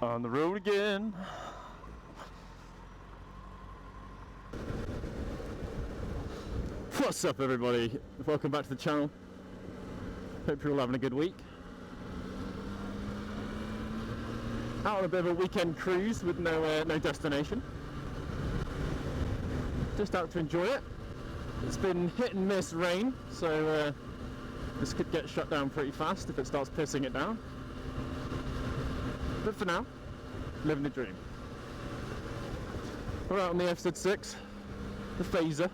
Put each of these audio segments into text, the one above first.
On the road again. What's up, everybody? Welcome back to the channel. Hope you're all having a good week. Out on a bit of a weekend cruise with no destination. Just out to enjoy it. It's been hit and miss rain, so this could get shut down pretty fast if it starts pissing it down. But for now, living the dream. We're out on the Fz6, the Fazer.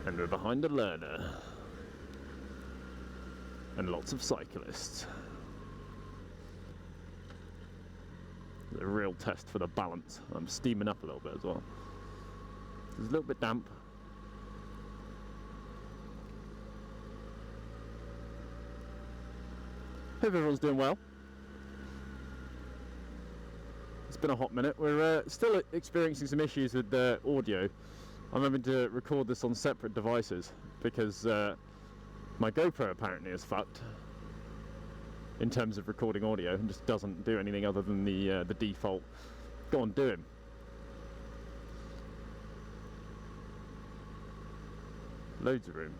And we're behind a learner. And lots of cyclists. It's a real test for the balance. I'm steaming up a little bit as well. It's a little bit damp. Hope everyone's doing well. It's been a hot minute. We're still experiencing some issues with the audio. I'm having to record this on separate devices because my Gopro apparently is fucked in terms of recording audio and just doesn't do anything other than the default. Go on, do him. Loads of room.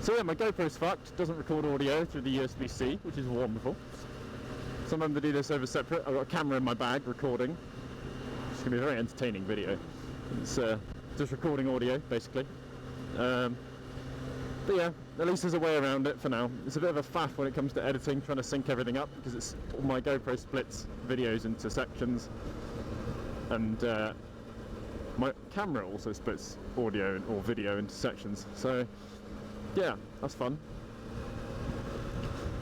So yeah, my GoPro's fucked, doesn't record audio through the USB-C, which is wonderful. So I'm having to do this over separate. I've got a camera in my bag recording. It's going to be a very entertaining video. It's just recording audio, basically. But yeah, at least there's a way around it for now. It's a bit of a faff when it comes to editing, trying to sync everything up, because my GoPro splits videos into sections. And my camera also splits audio or video into sections. So yeah, that's fun.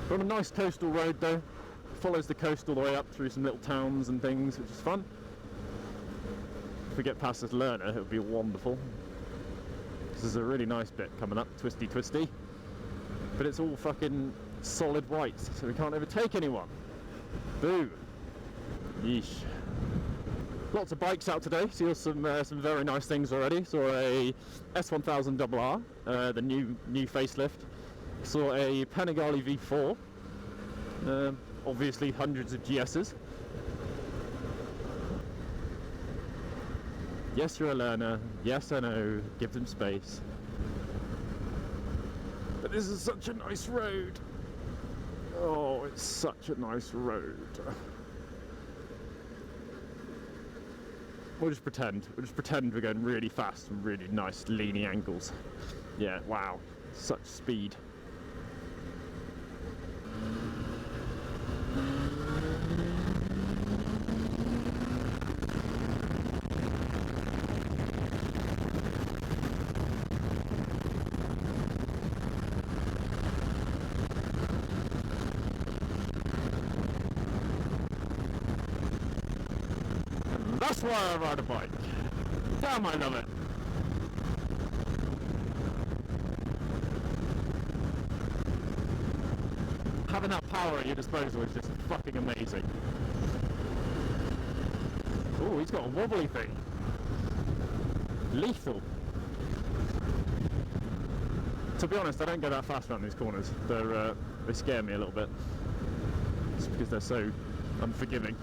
We're on a nice coastal road though. Follows the coast all the way up through some little towns and things, which is fun. If we get past this learner, it would be wonderful. This is a really nice bit coming up, twisty. But it's all fucking solid white, so we can't overtake anyone. Boo. Yeesh. Lots of bikes out today. See some very nice things already. Saw a S1000RR, the new facelift. Saw a Panigale V4. Obviously hundreds of GS's. Yes, you're a learner. Yes, I know. Give them space. But this is such a nice road. Oh, it's such a nice road. We'll just pretend we're going really fast and really nice leany angles. Yeah, wow, such speed. That's why I ride a bike. Damn, I love it. Having that power at your disposal is just fucking amazing. Oh, he's got a wobbly thing. Lethal. To be honest, I don't go that fast around these corners. They scare me a little bit. Just because they're so unforgiving.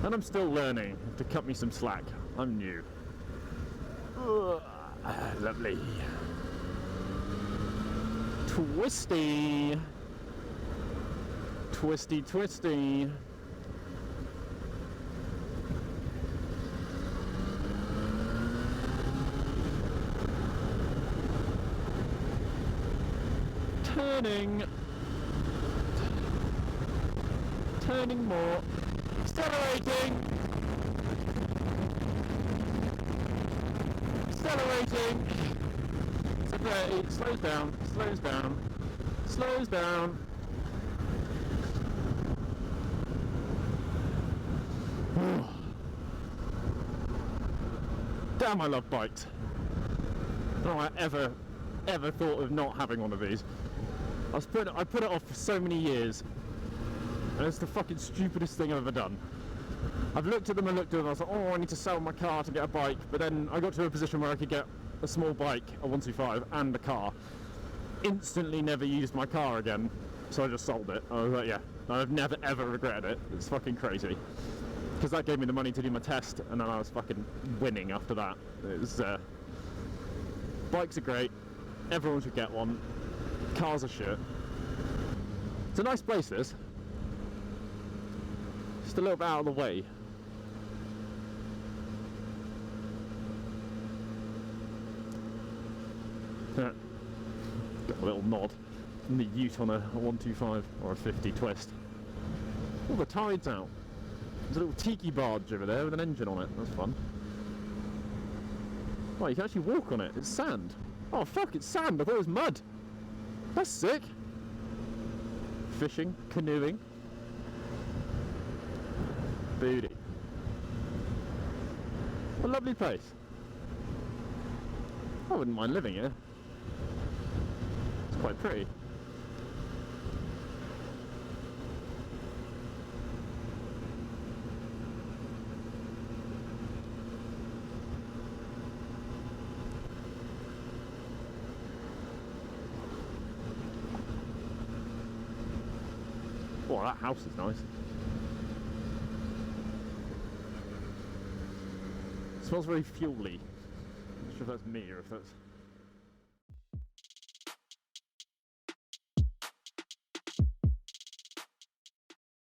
And I'm still learning to cut me some slack. I'm new. Lovely. Twisty. Turning more. Accelerating! It slows down. Damn, I love bikes. I don't know why I ever thought of not having one of these. I put it off for so many years, and it's the fucking stupidest thing I've ever done. I've looked at them and looked at them, I was like, oh, I need to sell my car to get a bike, but then I got to a position where I could get a small bike, a 125, and a car. Instantly never used my car again, so I just sold it. I was like, yeah, I've never ever regretted it. It's fucking crazy. Because that gave me the money to do my test, and then I was fucking winning after that. It was, bikes are great, everyone should get one. Cars are shit. It's a nice place, this. Just a little bit out of the way. Got a little nod from the ute on a 125 or a 50 twist. Oh, the tide's out. There's a little tiki barge over there with an engine on it. That's fun. Oh, you can actually walk on it. It's sand. Oh, fuck, it's sand. I thought it was mud. That's sick. Fishing, canoeing. Booty. What a lovely place. I wouldn't mind living here. It's quite pretty. Oh, that house is nice. It smells very fuel-y. I'm not sure if that's me or if that's